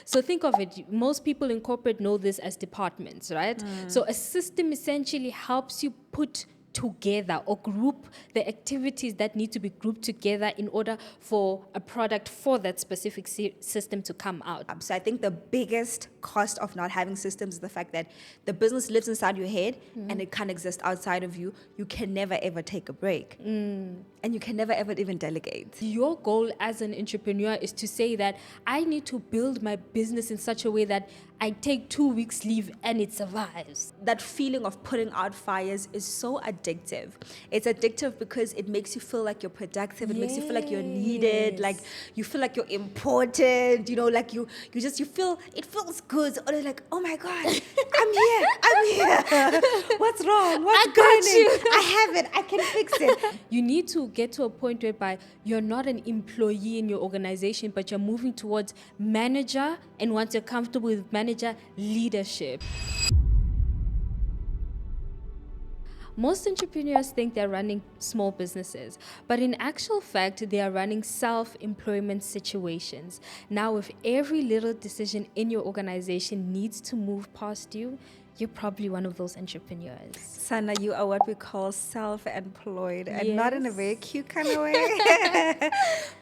So think of it, most people in corporate know this as departments, right? So a system essentially helps you put together or group the activities that need to be grouped together in order for a product for that specific system to come out. So I think the biggest cost of not having systems is the fact that the business lives inside your head and it can't exist outside of you. You can never ever take a break. And you can never ever even delegate. Your goal as an entrepreneur is to say that I need to build my business in such a way that I take 2 weeks leave and it survives. That feeling of putting out fires is so addictive. It's addictive because it makes you feel like you're productive. It makes you feel like you're needed, like you feel like you're important, like you feel, it feels good. Or you're like, oh my God, I'm here. What's wrong? What's going on? I have it. I can fix it. You need to get to a point whereby you're not an employee in your organization, but you're moving towards manager, and once you're comfortable with manager, leadership. Most entrepreneurs think they're running small businesses, but in actual fact, they are running self-employment situations. Now, if every little decision in your organization needs to move past you, you're probably one of those entrepreneurs. Sana, you are what we call self-employed, and not in a very cute kind of way.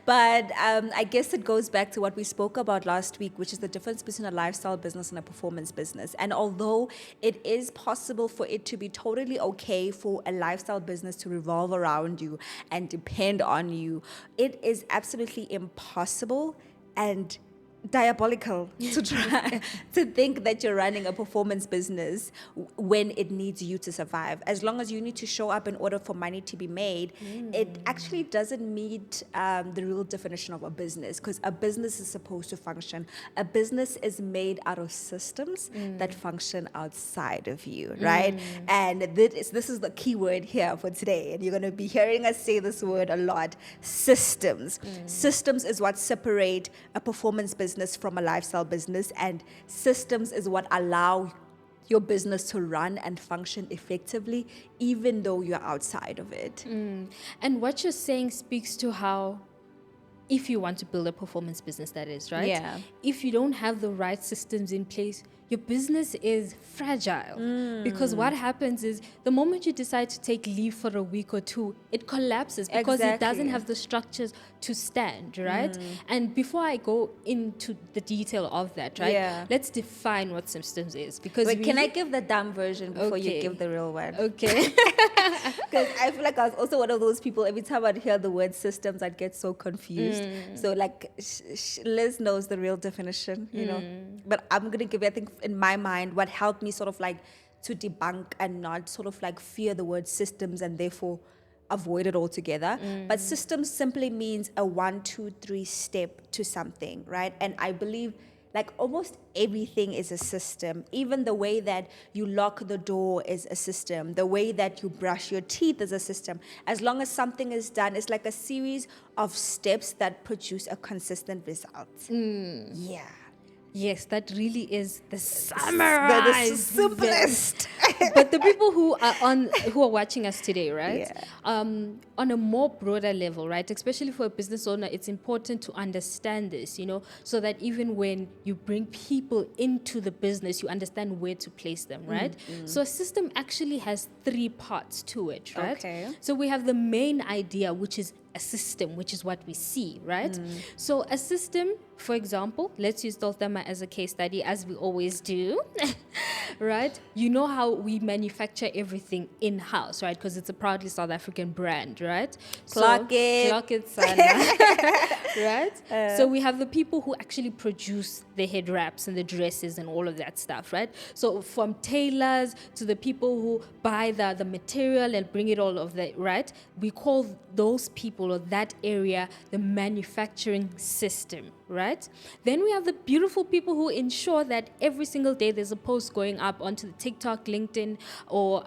But I guess it goes back to what we spoke about last week, which is the difference between a lifestyle business and a performance business. And although it is possible for it to be totally okay for a lifestyle business to revolve around you and depend on you, it is absolutely impossible and diabolical to try to think that you're running a performance business when it needs you to survive. As long as you need to show up in order for money to be made, it actually doesn't meet the real definition of a business, because a business is supposed to function. A business is made out of systems that function outside of you, right? And this is the key word here for today, and you're going to be hearing us say this word a lot: systems. Systems is what separate a performance business from a lifestyle business, and systems is what allow your business to run and function effectively even though you're outside of it. And what you're saying speaks to how, if you want to build a performance business, that is, right? Yeah. If you don't have the right systems in place, your business is fragile. Because what happens is the moment you decide to take leave for a week or two, it collapses because it doesn't have the structures to stand, right? And before I go into the detail of that, right, let's define what systems is. Because can I give the dumb version before you give the real one? Okay. Because I feel like I was also one of those people, every time I'd hear the word systems, I'd get so confused. So like Liz knows the real definition, but I'm going to give you, I think in my mind, what helped me sort of like to debunk and not sort of like fear the word systems and therefore avoid it altogether. But systems simply means a 1, 2, 3 step to something, right? And I believe like almost everything is a system. Even the way that you lock the door is a system. The way that you brush your teeth is a system. As long as something is done, it's like a series of steps that produce a consistent result. Yeah. Yes, that really is the summary. The simplest. But the people who are watching us today, right? On a more broader level, right? Especially for a business owner, it's important to understand this, so that even when you bring people into the business, you understand where to place them, right? So a system actually has 3 parts to it, right? Okay. So we have the main idea, which is a system, which is what we see, right? So a system, for example, let's use Dolthama as a case study, as we always do, right? You know how we manufacture everything in-house, right? Because it's a proudly South African brand, right? Clock it, Sana. Right? So we have the people who actually produce the head wraps and the dresses and all of that stuff, right? So from tailors to the people who buy the material and bring it all of that, right? We call those people or that area the manufacturing system, right? Then we have the beautiful people who ensure that every single day there's a post going up onto the TikTok, LinkedIn, or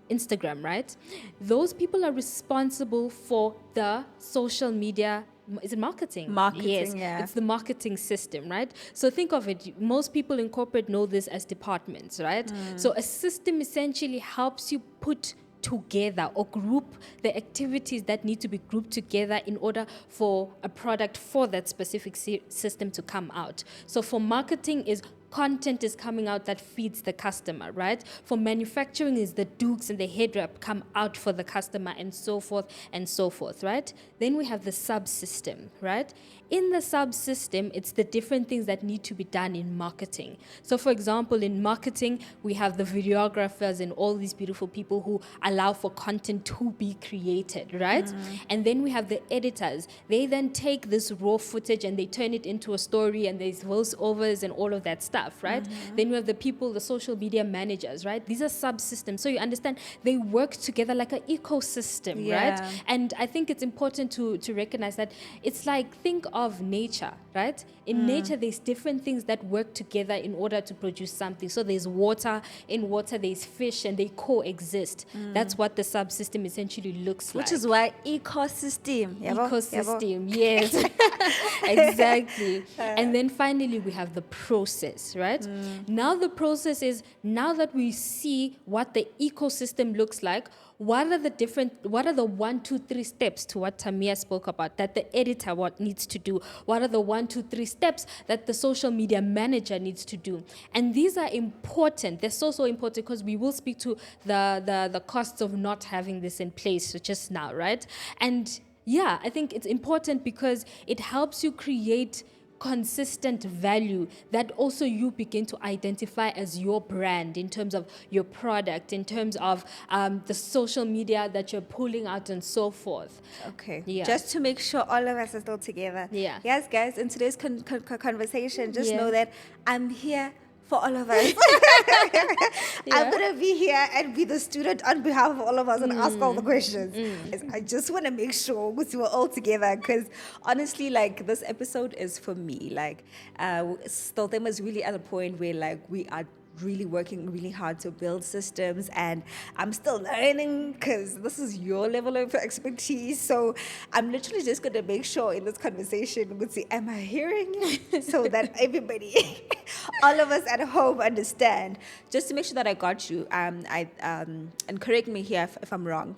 Instagram, right? Those people are responsible for the social media. Is it marketing? Yes, it's the marketing system, right? So think of it. Most people in corporate know this as departments, right? So a system essentially helps you put together or group the activities that need to be grouped together in order for a product for that specific system to come out. So for marketing is content is coming out that feeds the customer, right? For manufacturing is the dukes and the head wrap come out for the customer, and so forth, right? Then we have the subsystem, right? In the subsystem, it's the different things that need to be done in marketing. So for example, in marketing, we have the videographers and all these beautiful people who allow for content to be created, right? And then we have the editors. They then take this raw footage and they turn it into a story, and there's voiceovers and all of that stuff, right? Then we have the people, the social media managers, right? These are subsystems. So you understand they work together like an ecosystem, right? And I think it's important to recognize that it's like, think of nature, right? In nature, there's different things that work together in order to produce something. So there's water, in water there's fish, and they coexist. That's what the subsystem essentially looks like. Which is why ecosystem. Ecosystem, yes. Exactly. And then finally, we have the process, right? Now the process is, now that we see what the ecosystem looks like, what are the 1, 2, 3 steps to what Tamia spoke about that the editor needs to do? What are the 1, 2, 3 steps that the social media manager needs to do? And these are important. They're so important, because we will speak to the costs of not having this in place just now, right? And yeah, I think it's important because it helps you create consistent value that also you begin to identify as your brand in terms of your product, in terms of the social media that you're pulling out and so forth. Okay. Yeah. Just to make sure all of us are still together. Yeah. Yes, guys, in today's conversation, just know that I'm here for all of us. I'm going to be here and be the student on behalf of all of us and ask all the questions. I just want to make sure we're all together, because honestly, like, this episode is for me. Like, Stoltem is really at a point where, like, we are really working really hard to build systems, and I'm still learning because this is your level of expertise. So I'm literally just going to make sure in this conversation, we'll see, am I hearing you? So that everybody, all of us at home understand, just to make sure that I got you. And correct me here if I'm wrong.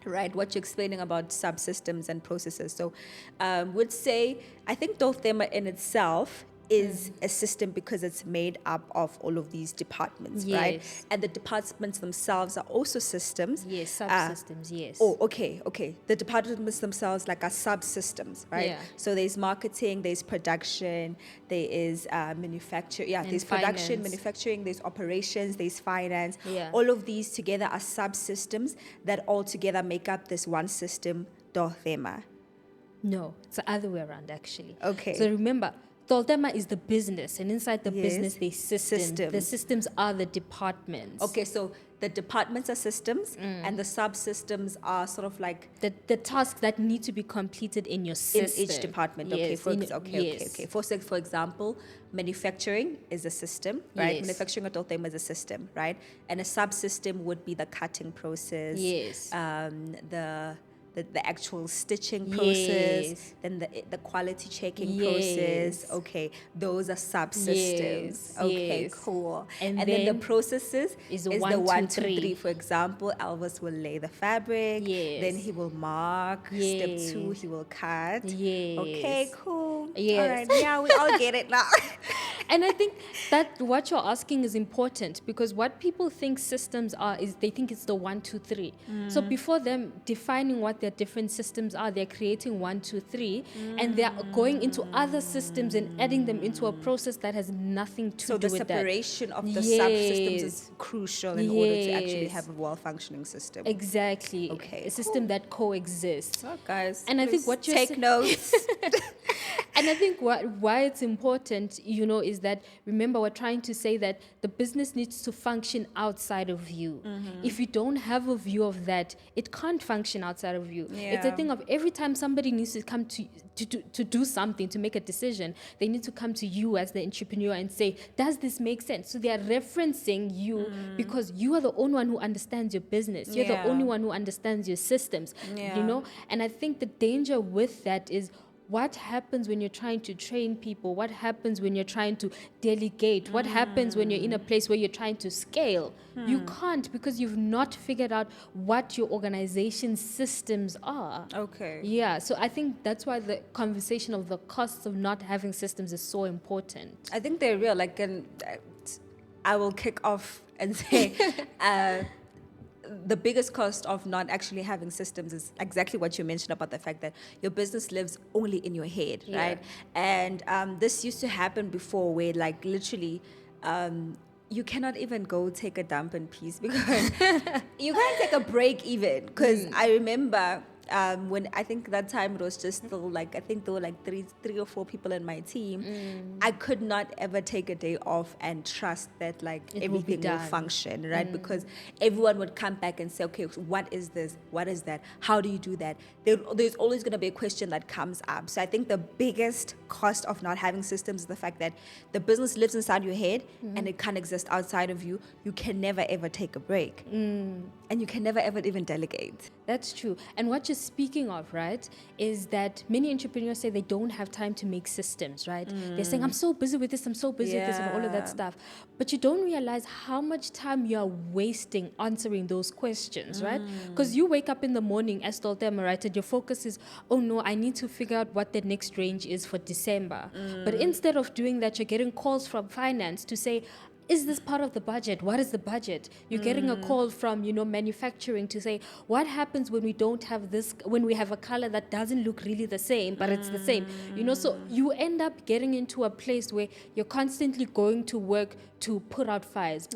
Right, what you're explaining about subsystems and processes. So would say, I think Dolthema in itself is a system because it's made up of all of these departments, right? And the departments themselves are also systems. Yes, subsystems, yes. Oh, okay. The departments themselves like are subsystems, right? Yeah. So there's marketing, there's production, there is manufacturing. Yeah, there's production, finance. manufacturing, there's operations, there's finance. Yeah. All of these together are subsystems that all together make up this one system, Dolthema. No, it's the other way around, actually. Okay. So remember, Dolthema is the business, and inside the business, there's systems. The systems are the departments. Okay, so the departments are systems, and the subsystems are sort of like the tasks that need to be completed in your system. in each department. Yes, Okay. For example, manufacturing is a system, right? Yes. Manufacturing at Dolthema is a system, right? And a subsystem would be the cutting process. Yes. The actual stitching process, then the quality checking process. Okay, those are subsystems. Okay, cool. And then the processes is the 1, 2, 3. For example, Elvis will lay the fabric. Yes. Then he will mark. Yes. Step 2, he will cut. Yes. Okay, cool. Yes. All right, yeah, we all get it now. And I think that what you're asking is important, because what people think systems are is they think it's the 1, 2, 3. So before them defining what their different systems are, they're creating 1, 2, 3, and they're going into other systems and adding them into a process that has nothing to do with that. So the separation of the subsystems is crucial in order to actually have a well-functioning system. Exactly. Okay, a system that coexists. Oh, guys, and I think what you're take notes. And I think why it's important, is that, remember, we're trying to say that the business needs to function outside of you. If you don't have a view of that, it can't function outside of you. Yeah. It's a thing of every time somebody needs to come to do something, to make a decision, they need to come to you as the entrepreneur and say, does this make sense? So they are referencing you because you are the only one who understands your business. You're the only one who understands your systems, And I think the danger with that is, what happens when you're trying to train people? What happens when you're trying to delegate? What happens when you're in a place where you're trying to scale? You can't, because you've not figured out what your organization's systems are. Okay. Yeah, so I think that's why the conversation of the costs of not having systems is so important. I think they're real. Like, and I will kick off and say, the biggest cost of not actually having systems is exactly what you mentioned about the fact that your business lives only in your head, right? And this used to happen before, where like literally, you cannot even go take a dump in peace, because you can't take a break even. Because I remember when I think that time it was just still like, I think there were like three or four people in my team. I could not ever take a day off and trust that like everything will function, right? Because everyone would come back and say, okay, what is this? What is that? How do you do that? There's always going to be a question that comes up. So I think the biggest cost of not having systems is the fact that the business lives inside your head and it can't exist outside of you. You can never ever take a break. And you can never ever even delegate. That's true. And what you're speaking of, right, is that many entrepreneurs say they don't have time to make systems, right? They're saying, I'm so busy with this, I'm so busy with this, and all of that stuff. But you don't realize how much time you're wasting answering those questions, right? Because you wake up in the morning as Toltema, right, and your focus is, oh no, I need to figure out what the next range is for December. But instead of doing that, you're getting calls from finance to say, is this part of the budget? What is the budget? You're getting a call from, manufacturing to say, what happens when we don't have this, when we have a color that doesn't look really the same, but it's the same? So you end up getting into a place where you're constantly going to work to put out fires.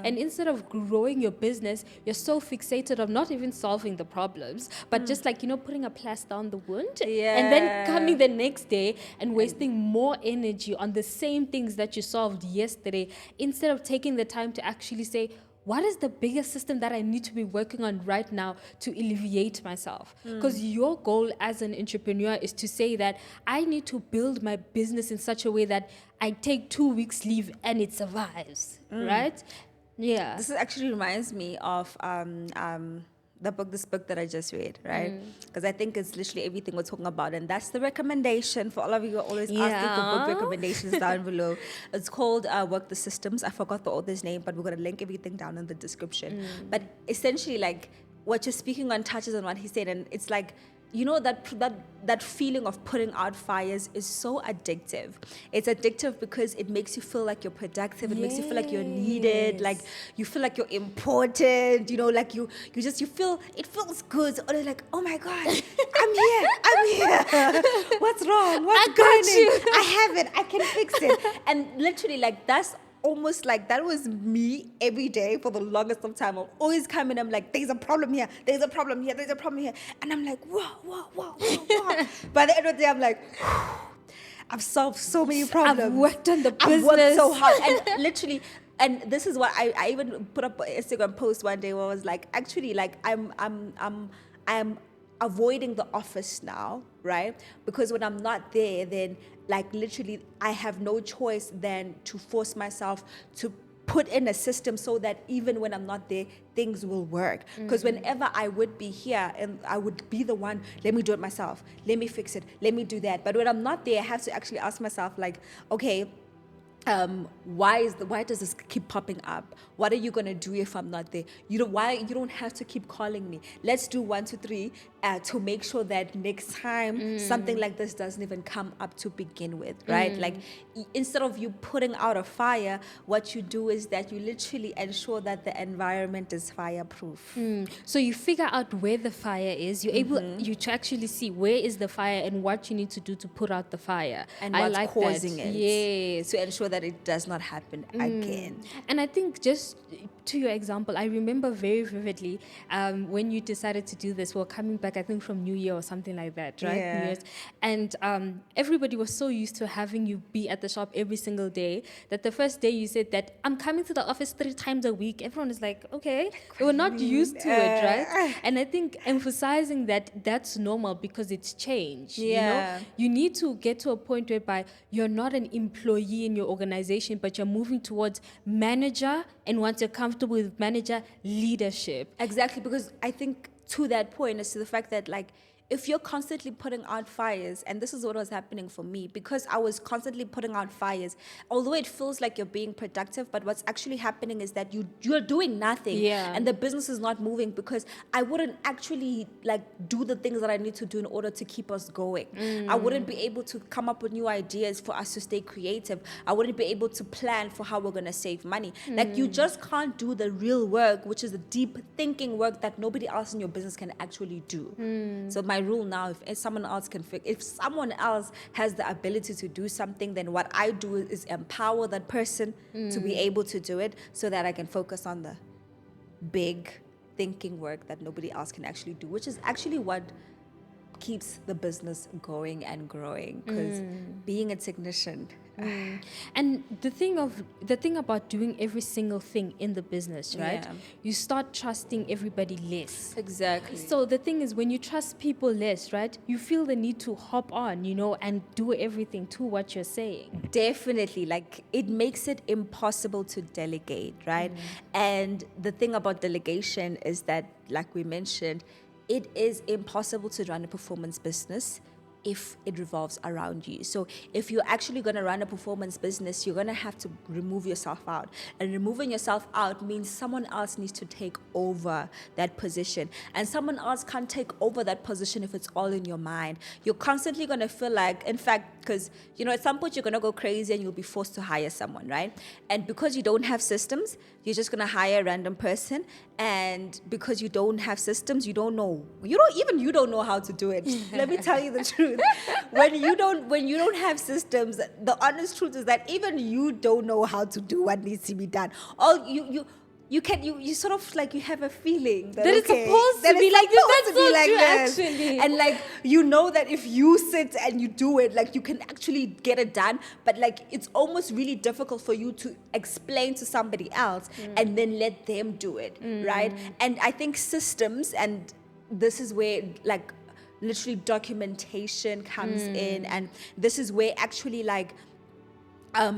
And instead of growing your business, you're so fixated on not even solving the problems, but just like, putting a plaster on the wound. And then coming the next day and wasting more energy on the same things that you solved yesterday, instead of taking the time to actually say, what is the biggest system that I need to be working on right now to alleviate myself? Because your goal as an entrepreneur is to say that I need to build my business in such a way that I take 2 weeks leave and it survives, right? Yeah. This actually reminds me of this book that I just read, right? Because I think it's literally everything we're talking about, and that's the recommendation for all of you who are always asking for book recommendations down below. It's called Work the Systems. I forgot the author's name, but we're going to link everything down in the description. But essentially, like, what you're speaking on touches on what he said, and it's like, that feeling of putting out fires is so addictive. It's addictive because it makes you feel like you're productive. It makes you feel like you're needed. Like you feel like you're important. Like you feel, it feels good. Or you're like, oh my God, I'm here. What's wrong? What's going on? I have it. I can fix it. And literally, like, that's almost like that was me every day for the longest of time. I'll always come in, I'm like, there's a problem here, there's a problem here, there's a problem here. And I'm like, whoa. By the end of the day, I'm like, I've solved so many problems. I've worked on the business. I've worked so hard. And literally, and this is what I even put up an Instagram post one day where I was like, actually, like, I'm avoiding the office now, right? Because when I'm not there, then like literally I have no choice than to force myself to put in a system so that even when I'm not there, things will work. Because whenever I would be here and I would be the one, let me do it myself, let me fix it, let me do that. But when I'm not there, I have to actually ask myself, like, okay, why does this keep popping up? What are you gonna do if I'm not there? You don't have to keep calling me. Let's do 1, 2, 3 to make sure that next time something like this doesn't even come up to begin with, right? Like instead of you putting out a fire, what you do is that you literally ensure that the environment is fireproof. So you figure out where the fire is. You're able to actually see where is the fire and what you need to do to put out the fire and what's causing that. it. Yes, to ensure that it does not happen again. And I think just to your example, I remember very vividly when you decided to do this. We're coming back, I think, from New Year or something like that, right? Yeah. New Year's. And everybody was so used to having you be at the shop every single day that the first day you said that I'm coming to the office 3 times a week. Everyone is like, okay. They were not used to it, right? And I think emphasizing that that's normal because it's change. Yeah. You need to get to a point whereby you're not an employee in your organization, but you're moving towards manager, and once you're comfortable with manager, leadership. Exactly, because I think to that point is to the fact that, like, if you're constantly putting out fires, and this is what was happening for me, because I was constantly putting out fires, although it feels like you're being productive, but what's actually happening is that you're doing nothing, and the business is not moving, because I wouldn't actually like do the things that I need to do in order to keep us going. I wouldn't be able to come up with new ideas for us to stay creative. I wouldn't be able to plan for how we're going to save money. Like, you just can't do the real work, which is the deep thinking work that nobody else in your business can actually do. So my rule now, if someone else if someone else has the ability to do something, then what I do is empower that person to be able to do it, so that I can focus on the big thinking work that nobody else can actually do, which is actually what keeps the business going and growing, because being a technician. And the thing about doing every single thing in the business, right? You start trusting everybody less. Exactly. So the thing is, when you trust people less, right, you feel the need to hop on, and do everything to what you're saying. Definitely. Like, it makes it impossible to delegate, right? And the thing about delegation is that, like we mentioned, it is impossible to run a performance business if it revolves around you. So if you're actually going to run a performance business, you're going to have to remove yourself out. And removing yourself out means someone else needs to take over that position. And someone else can't take over that position if it's all in your mind. You're constantly going to feel like, in fact, because, at some point you're going to go crazy and you'll be forced to hire someone, right? And because you don't have systems, you're just going to hire a random person. And because you don't have systems, you don't know how to do it. Let me tell you the truth. When you don't have systems, the honest truth is that even you don't know how to do what needs to be done. All you sort of like, you have a feeling that it's supposed to be like this. That's so true, actually. And like, that if you sit and you do it, like, you can actually get it done. But like, it's almost really difficult for you to explain to somebody else and then let them do it, right? And I think systems, and this is where like literally documentation comes in, and this is where actually like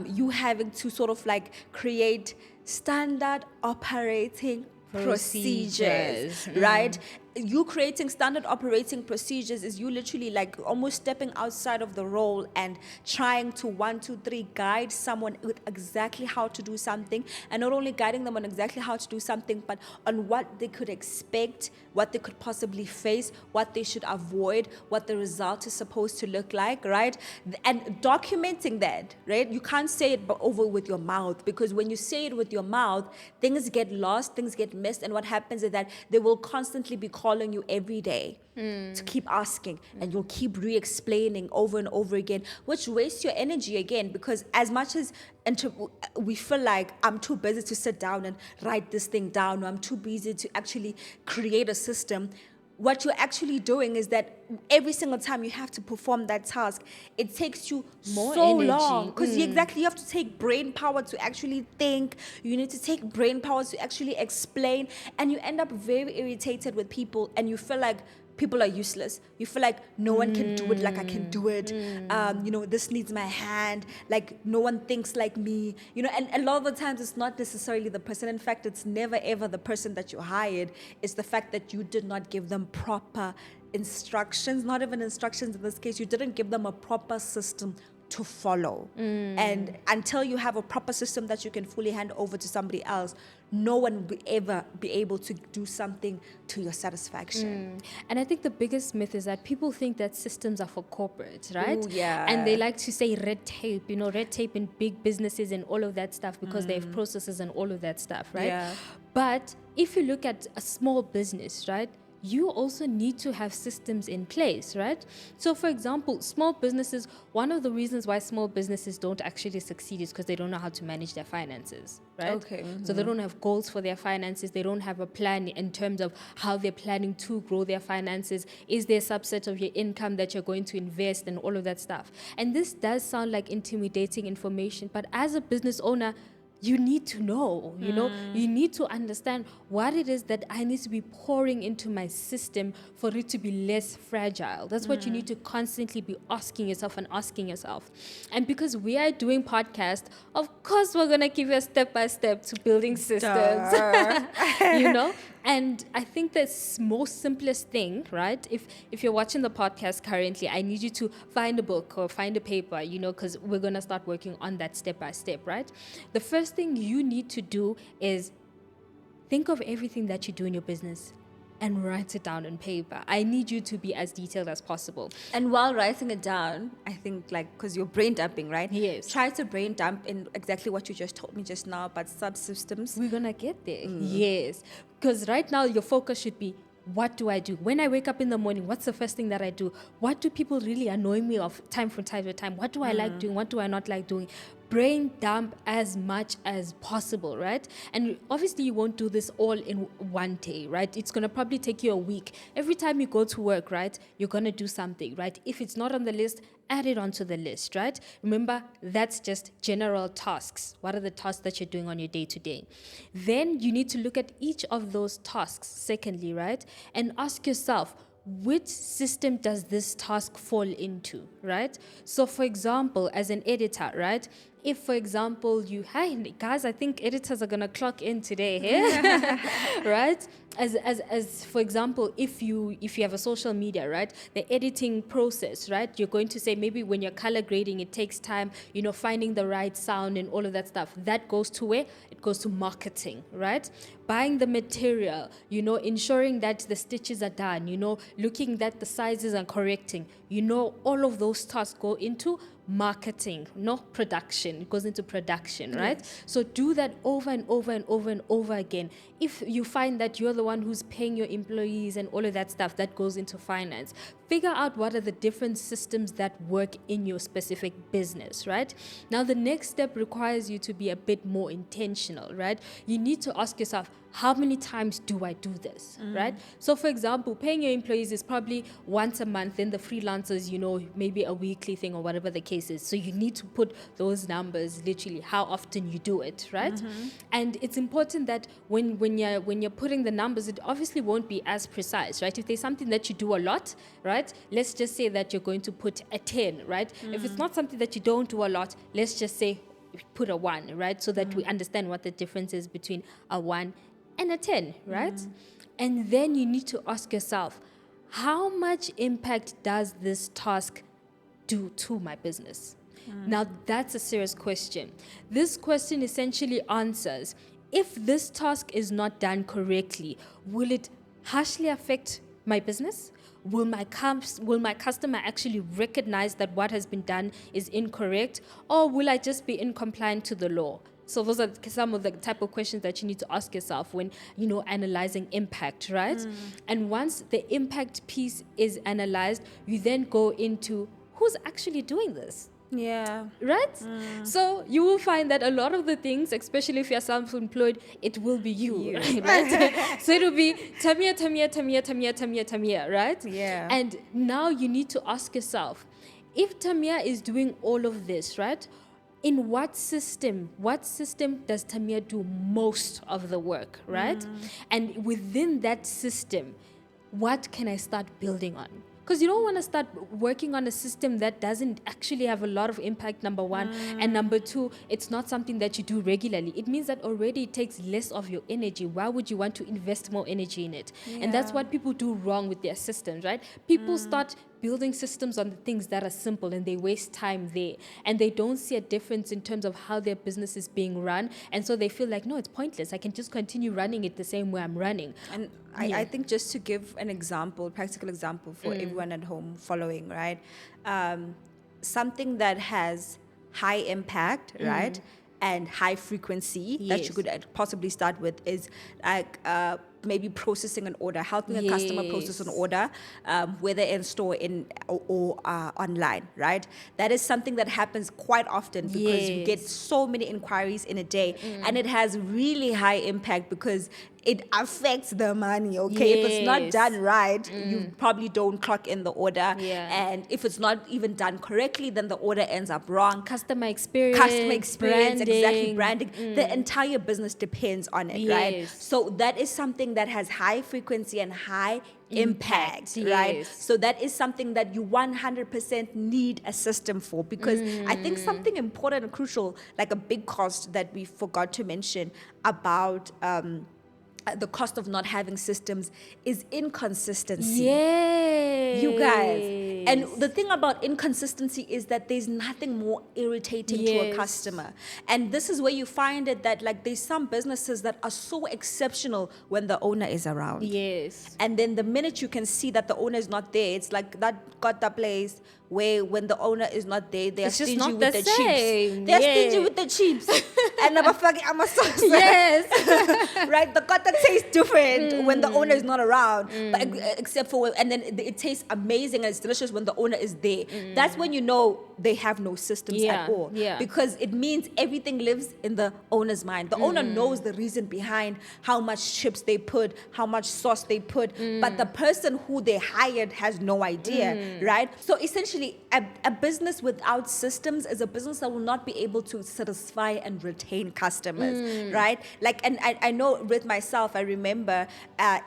you having to sort of like create standard operating procedures, right? You creating standard operating procedures is you literally like almost stepping outside of the role and trying to 1, 2, 3 guide someone with exactly how to do something, and not only guiding them on exactly how to do something, but on what they could expect, what they could possibly face, what they should avoid, what the result is supposed to look like, right? And documenting that, right? You can't say it over with your mouth, because when you say it with your mouth, things get lost, things get missed, and what happens is that they will constantly be calling you every day to keep asking, and you'll keep re-explaining over and over again, which wastes your energy again, because as much as we feel like I'm too busy to sit down and write this thing down, or I'm too busy to actually create a system, what you're actually doing is that every single time you have to perform that task, it takes you more so energy. long, because you have to take brain power to actually think. You need to take brain power to actually explain, and you end up very irritated with people, and you feel like people are useless. You feel like no one can do it like I can do it. This needs my hand. Like, no one thinks like me. And a lot of the times it's not necessarily the person. In fact, it's never ever the person that you hired. It's the fact that you did not give them proper instructions, not even instructions in this case. You didn't give them a proper system to follow. And until you have a proper system that you can fully hand over to somebody else, no one will ever be able to do something to your satisfaction. And I think the biggest myth is that people think that systems are for corporates, right? Ooh, yeah. And they like to say red tape, red tape in big businesses and all of that stuff, because they have processes and all of that stuff, right? Yeah. But if you look at a small business, right, you also need to have systems in place, right? So for example, small businesses, one of the reasons why small businesses don't actually succeed is because they don't know how to manage their finances, right? Okay. So they don't have goals for their finances. They don't have a plan in terms of how they're planning to grow their finances. Is there a subset of your income that you're going to invest and all of that stuff? And this does sound like intimidating information, but as a business owner, you need to know, you need to understand what it is that I need to be pouring into my system for it to be less fragile. That's what you need to constantly be asking yourself. And because we are doing podcast, of course, we're going to give you a step-by-step to building systems, And I think the most simplest thing, right? If you're watching the podcast currently, I need you to find a book or find a paper, because we're going to start working on that step by step, right? The first thing you need to do is think of everything that you do in your business and write it down on paper. I need you to be as detailed as possible. And while writing it down, I think because you're brain dumping, right? Yes. Try to brain dump in exactly what you just told me just now about subsystems. We're going to get there. Yes. Because right now your focus should be, what do I do? When I wake up in the morning, what's the first thing that I do? What do people really annoy me of time from time to time? What do I like doing? What do I not like doing? Brain dump as much as possible, right? And obviously you won't do this all in one day, right? It's going to probably take you a week. Every time you go to work, right, you're going to do something, right? If it's not on the list, add it onto the list, right? Remember, that's just general tasks. What are the tasks that you're doing on your day-to-day? Then you need to look at each of those tasks, secondly, right? And ask yourself, which system does this task fall into, right? So, for example, as an editor, right? If, for example, hi guys, I think editors are gonna clock in today, right? As for example, if you have a social media, right, the editing process, right, you're going to say maybe when you're color grading, it takes time, finding the right sound and all of that stuff. That goes to where? It goes to marketing, right? Buying the material, ensuring that the stitches are done, looking that the sizes are correcting, all of those tasks go into marketing, not production. It goes into production, right? Yes. So do that over and over and over and over again. If you find that you're the one who's paying your employees and all of that stuff, that goes into finance. Figure out what are the different systems that work in your specific business, right? Now, the next step requires you to be a bit more intentional, right? You need to ask yourself, how many times do I do this, right? So, for example, paying your employees is probably once a month, then the freelancers, maybe a weekly thing or whatever the case is. So you need to put those numbers, literally, how often you do it, right? And it's important that when you're putting the numbers, it obviously won't be as precise, right? If there's something that you do a lot, right? Let's just say that you're going to put a 10, right? If it's not something that you don't do a lot, let's just say put a 1, right? So that we understand what the difference is between a 1 and a 10, right? And then you need to ask yourself, how much impact does this task do to my business? Now, that's a serious question. This question essentially answers, if this task is not done correctly, will it harshly affect my business? Will my customer actually recognize that what has been done is incorrect? Or will I just be incompliant to the law? So those are some of the type of questions that you need to ask yourself when, analyzing impact, right? And once the impact piece is analyzed, you then go into who's actually doing this. Yeah. Right? So you will find that a lot of the things, especially if you're self-employed, it will be you. Right? So it'll be Tamia, right? Yeah. And now you need to ask yourself, if Tamia is doing all of this, right? In what system does Tamia do most of the work, right? And within that system, what can I start building on? Because you don't want to start working on a system that doesn't actually have a lot of impact, number one. And number two, it's not something that you do regularly. It means that already it takes less of your energy. Why would you want to invest more energy in it? Yeah. And that's what people do wrong with their systems, right? People start building systems on the things that are simple and they waste time there. And they don't see a difference in terms of how their business is being run. And so they feel like, no, it's pointless. I can just continue running it the same way I'm running. And I think just to give an example, practical example for everyone at home following, right? Something that has high impact, right? And high frequency that you could possibly start with is like maybe processing an order, helping a customer process an order, whether in store or online, right? That is something that happens quite often because we get so many inquiries in a day, and it has really high impact because it affects the money, okay? If it's not done right, you probably don't clock in the order. And if it's not even done correctly, then the order ends up wrong. Customer experience, branding. Exactly, branding. The entire business depends on it, right? So that is something that has high frequency and high impact, right? So that is something that you 100% need a system for, because I think something important and crucial, like a big cost that we forgot to mention about the cost of not having systems is inconsistency. Yes. You guys. And the thing about inconsistency is that there's nothing more irritating to a customer. And this is where you find it that like there's some businesses that are so exceptional when the owner is around. Yes. And then the minute you can see that the owner is not there, it's like that got the place where when the owner is not there, they are stingy with the cheaps. They're stingy with the cheaps. And I'm a sauce. Yes. Right? The kota tastes different when the owner is not around. But except for and then it tastes amazing and it's delicious when the owner is there. That's when you know they have no systems at all. Yeah. Because it means everything lives in the owner's mind. The owner knows the reason behind how much chips they put, how much sauce they put, but the person who they hired has no idea, right? So essentially, a business without systems is a business that will not be able to satisfy and retain customers, right? Like, and I know with myself, I remember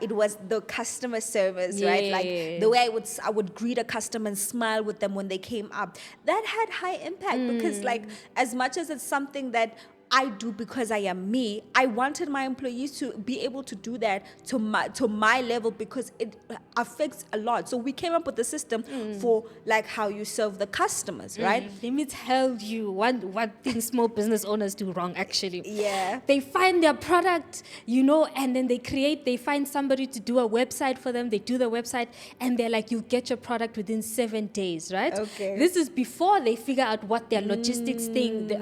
it was the customer service, right? Like the way I would greet a customer and smile with them when they came up. That had high impact because, like, as much as it's something that I do because I am me, I wanted my employees to be able to do that to my level because it affects a lot. So we came up with a system for like how you serve the customers, right? Let me tell you one thing small business owners do wrong actually. Yeah. They find their product, and then they find somebody to do a website for them. They do the website and they're like, you get your product within 7 days, right? Okay. This is before they figure out what their logistics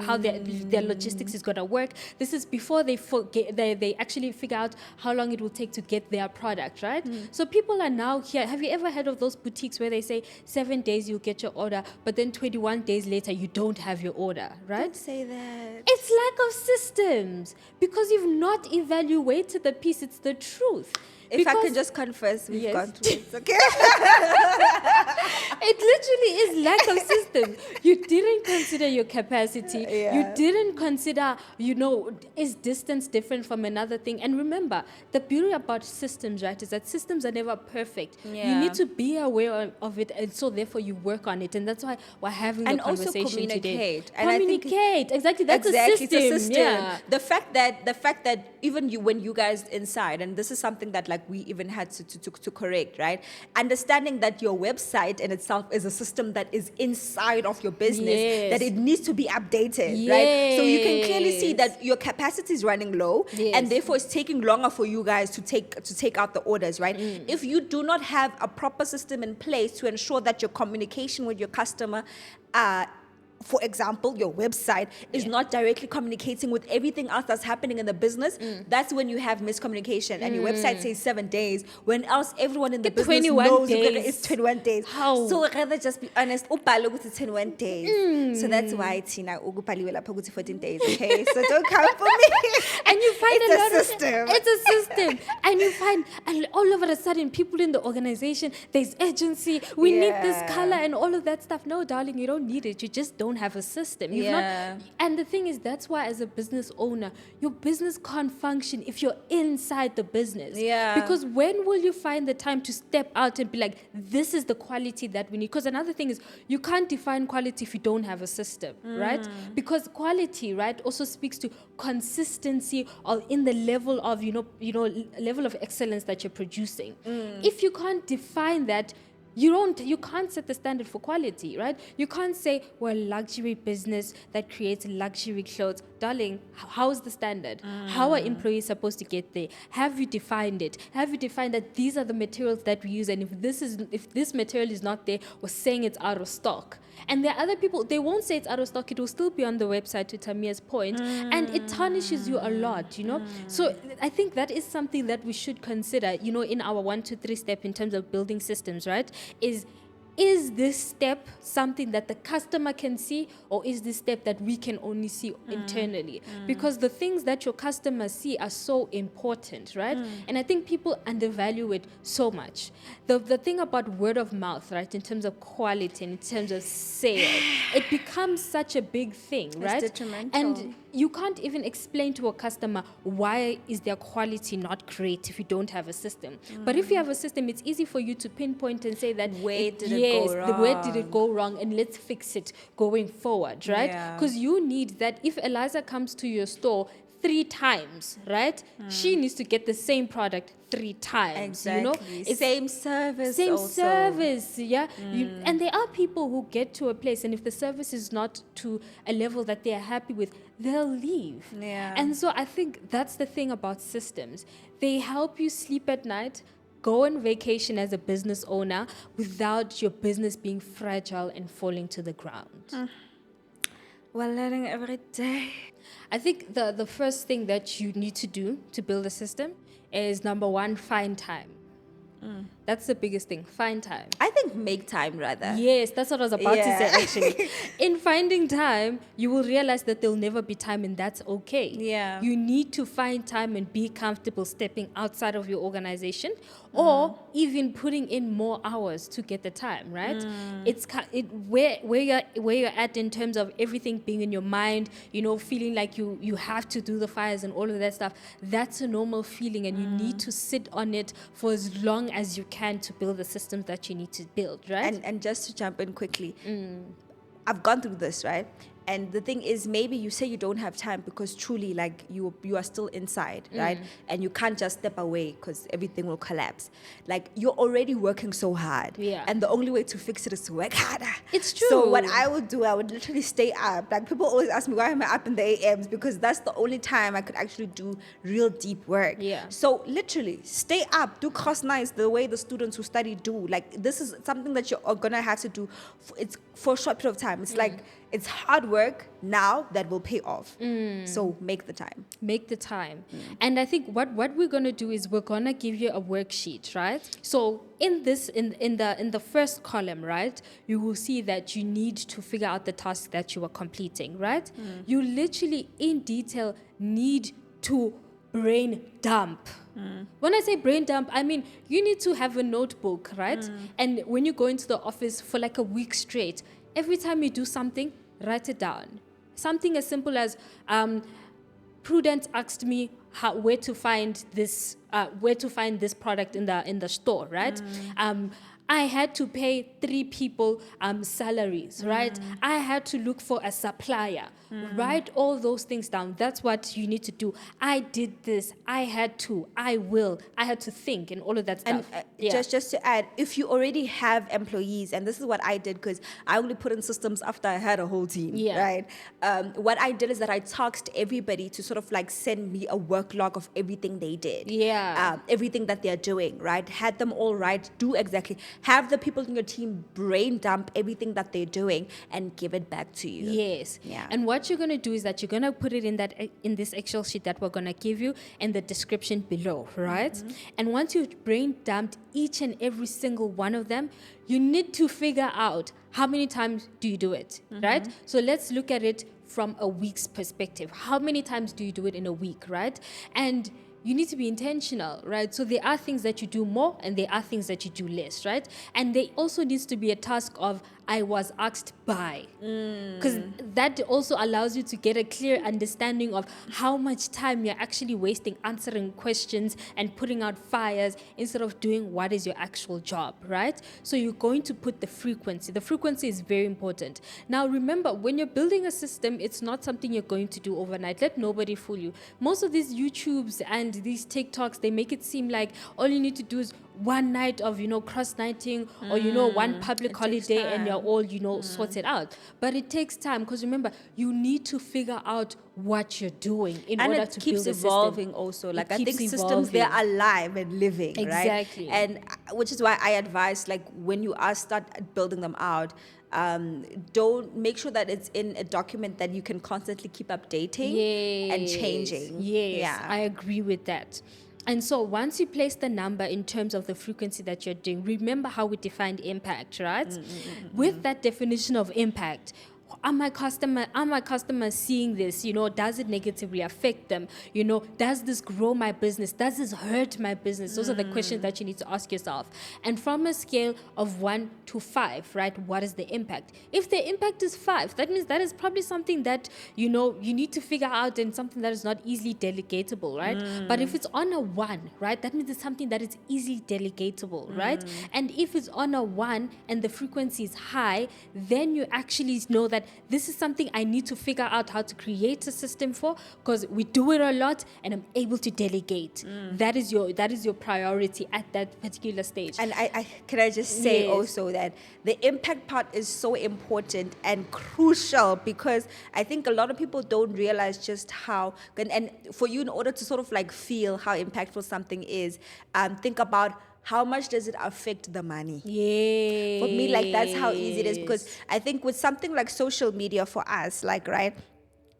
how their logistics is going to work. This is before they actually figure out how long it will take to get their product, right? So people are now here. Have you ever heard of those boutiques where they say 7 days you'll get your order, but then 21 days later you don't have your order, right? Don't say that. It's lack of systems because you've not evaluated the piece. It's the truth. If I can just confess, we've gone through it, okay? It literally is lack of system. You didn't consider your capacity. Yeah. You didn't consider, is distance different from another thing? And remember, the beauty about systems, right, is that systems are never perfect. Yeah. You need to be aware of it, and so therefore you work on it. And that's why we're having the conversation also communicate. today. And communicate. Exactly. That's exactly, a system. it's a system. Yeah. The fact that even when you guys inside, and this is something that like we even had to correct, right? Understanding that your website in itself is a system that is inside of your business, that it needs to be updated, right? So you can clearly see that your capacity is running low, and therefore it's taking longer for you guys to take out the orders, right? If you do not have a proper system in place to ensure that your communication with your customer for example, your website is not directly communicating with everything else that's happening in the business, that's when you have miscommunication. And your website says 7 days, when else everyone in the business knows it's 21 days. How? So rather just be honest, it's 21 days. So that's why it's 14 days, okay? So don't come for me. And you find It's a system. And you find all of a sudden people in the organization, there's urgency. We need this color and all of that stuff. No, darling, you don't need it. You just don't have a system. And the thing is, that's why as a business owner, your business can't function if you're inside the business. Because when will you find the time to step out and be like, this is the quality that we need? Because another thing is, you can't define quality if you don't have a system, right? Because quality, right, also speaks to consistency or in the level of, level of excellence that you're producing. If you can't define that, you can't set the standard for quality, right? You can't say we're a luxury business that creates luxury clothes. Darling, how's the standard? How are employees supposed to get there? Have you defined it? Have you defined that these are the materials that we use, and if this material is not there, we're saying it's out of stock? And there are other people, they won't say it's out of stock, it will still be on the website, to Tamia's point, and it tarnishes you a lot, So I think that is something that we should consider, in our 1, 2, 3 step in terms of building systems, right? Is this step something that the customer can see, or is this step that we can only see internally? Because the things that your customers see are so important, right? And I think people undervalue it so much. The thing about word of mouth, right, in terms of quality and in terms of sale, it becomes such a big thing, right? It's detrimental. And you can't even explain to a customer why is their quality not great if you don't have a system. But if you have a system, it's easy for you to pinpoint and say that where did it go wrong, and let's fix it going forward, right? Because you need that. If Eliza comes to your store 3 times, right? She needs to get the same product 3 times, you know? Exactly. Same service Same also. service, yeah. And there are people who get to a place, and if the service is not to a level that they are happy with, they'll leave. Yeah. And so I think that's the thing about systems. They help you sleep at night, go on vacation as a business owner without your business being fragile and falling to the ground. We're learning every day. I think the first thing that you need to do to build a system is, number one, find time. That's the biggest thing. Find time. I think make time rather. Yes, that's what I was about to say, Yeah. actually. In finding time, you will realize that there'll never be time, and that's okay. Yeah. You need to find time and be comfortable stepping outside of your organization, or even putting in more hours to get the time, right? It's where you're at in terms of everything being in your mind, you know, feeling like you have to do the fires and all of that stuff. That's a normal feeling, and you need to sit on it for as long as you can to build the systems that you need to build, right? And just to jump in quickly, I've gone through this, right? And the thing is, maybe you say you don't have time because truly, like, you are still inside, right? And you can't just step away because everything will collapse. Like, you're already working so hard. Yeah. And the only way to fix it is to work harder. It's true. So what I would do, I would literally stay up. Like, people always ask me, why am I up in the AMs? Because that's the only time I could actually do real deep work. Yeah. So literally, stay up, do course nights the way the students who study do. Like, this is something that you're gonna have to do. It's for a short period of time. It's like, it's hard work now that will pay off. So make the time. Make the time. And I think what we're gonna do is we're gonna give you a worksheet, right? So in the first column, right, you will see that you need to figure out the task that you are completing, right? You literally in detail need to brain dump. When I say brain dump, I mean you need to have a notebook, right? And when you go into the office for like a week straight, every time you do something, write it down. Something as simple as Prudence asked me where to find this product in the store, right? I had to pay 3 people salaries, right? I had to look for a supplier. Write all those things down. That's what you need to do. I did this. I had to. I will. I had to think and all of that stuff. And just to add, if you already have employees, and this is what I did because I only put in systems after I had a whole team, right? What I did is that I tasked everybody to sort of like send me a work log of everything they did. Everything that they're doing, right? Had them all right, do exactly. Have the people in your team brain dump everything that they're doing and give it back to you. Yes. Yeah. And what you're going to do is that you're going to put it in this Excel sheet that we're going to give you in the description below, right? And once you've brain dumped each and every single one of them, you need to figure out how many times do you do it, right? So let's look at it from a week's perspective. How many times do you do it in a week, right? And you need to be intentional, right? So there are things that you do more and there are things that you do less, right? And there also needs to be a task of I was asked by, because that also allows you to get a clear understanding of how much time you're actually wasting answering questions and putting out fires instead of doing what is your actual job, right? So you're going to put the frequency. The frequency is very important. Now remember, when you're building a system, it's not something you're going to do overnight. Let nobody fool you. Most of these YouTubes and these TikToks, they make it seem like all you need to do is one night of, cross-nighting or, one public holiday and you're all, sorted out. But it takes time because remember, you need to figure out what you're doing in order to build a system. And it keeps evolving also. Like, I think systems, they're alive and living, right? Exactly. And which is why I advise, like, when you start building them out, don't make sure that it's in a document that you can constantly keep updating and changing. Yes, yeah. I agree with that. And so once you place the number in terms of the frequency that you're doing, remember how we defined impact, right? With that definition of impact, are my customers seeing this? Does it negatively affect them? Does this grow my business? Does this hurt my business? Those are the questions that you need to ask yourself. And from a scale of 1 to 5, right? What is the impact? If the impact is 5, that means that is probably something that, you need to figure out and something that is not easily delegatable, right? But if it's on a 1, right? That means it's something that is easily delegatable, right? And if it's on a 1 and the frequency is high, then you actually know that that this is something I need to figure out how to create a system for, because we do it a lot and I'm able to delegate. That is your priority at that particular stage. And I can I just say also that the impact part is so important and crucial, because I think a lot of people don't realize just how, and for you, in order to sort of like feel how impactful something is, think about how much does it affect the money. Yeah. For me, like, that's how easy it is, because I think with something like social media for us, like, right,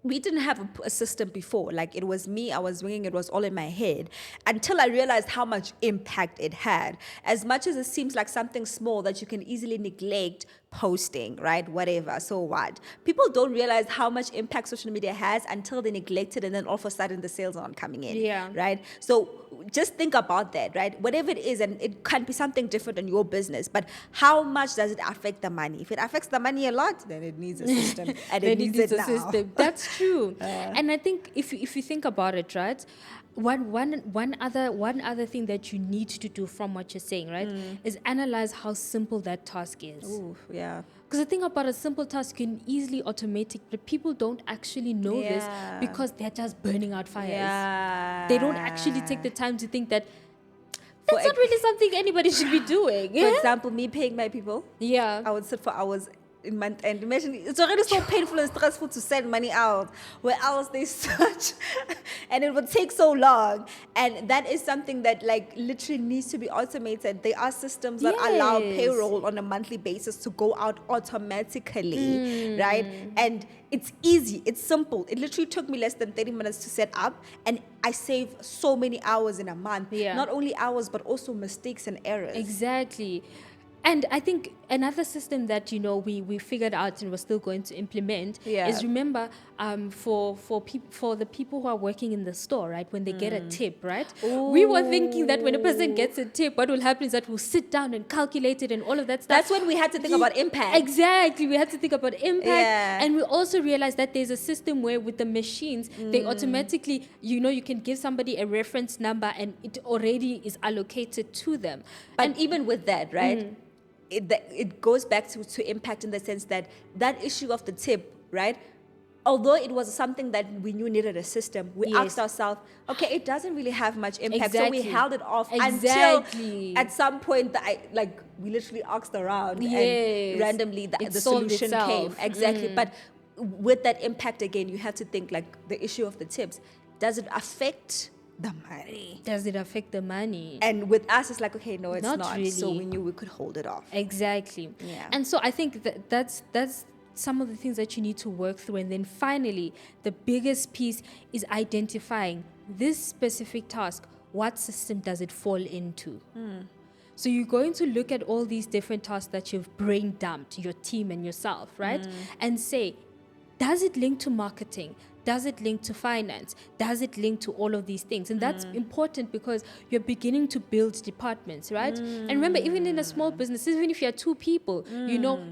we didn't have a system before. Like, it was me, I was winging, it was all in my head, until I realized how much impact it had. As much as it seems like something small that you can easily neglect, posting, right, whatever, so what? People don't realize how much impact social media has until they neglect it, and then all of a sudden the sales aren't coming in, right? So just think about that, right? Whatever it is, and it can be something different in your business, but how much does it affect the money? If it affects the money a lot, then it needs a system, and it needs it now. System. That's true. And I think if you think about it, right, one other thing that you need to do from what you're saying, right, is analyze how simple that task is. Ooh, yeah. Because the thing about a simple task, you can easily automate it, but people don't actually know this because they're just burning out fires. Yeah. They don't actually take the time to think that that's not really something anybody should be doing. For example, me paying my people, I would sit for hours in month end. Imagine, it's already so painful and stressful to send money out, where else they search, and it would take so long. And that is something that, like, literally needs to be automated. There are systems that allow payroll on a monthly basis to go out automatically, right? And it's easy, it's simple. It literally took me less than 30 minutes to set up, and I save so many hours in a month. Not only hours, but also mistakes and errors. Exactly. And I think another system that, we figured out and we're still going to implement is, remember, for the people who are working in the store, right, when they get a tip, right? Ooh. We were thinking that when a person gets a tip, what will happen is that we'll sit down and calculate it and all of that stuff. That's when we had to think about impact. Exactly. We had to think about impact. And we also realized that there's a system where with the machines, they automatically, you can give somebody a reference number and it already is allocated to them. But even with that, right? It goes back to impact, in the sense that issue of the tip, right? Although it was something that we knew needed a system, we asked ourselves, okay, it doesn't really have much impact. So we held it off until at some point we literally asked around and randomly the solution came. Exactly. But with that impact, again, you have to think, like, the issue of the tips. Does it affect the money? Does it affect the money? And with us, it's like, okay, no, it's not. Really. So we knew we could hold it off. Exactly. Yeah. And so I think that's some of the things that you need to work through. And then finally, the biggest piece is identifying this specific task. What system does it fall into? So you're going to look at all these different tasks that you've brain dumped, your team and yourself, right? And say, does it link to marketing? Does it link to finance? Does it link to all of these things? And that's important, because you're beginning to build departments, right? And remember, even in a small business, even if you're 2 people,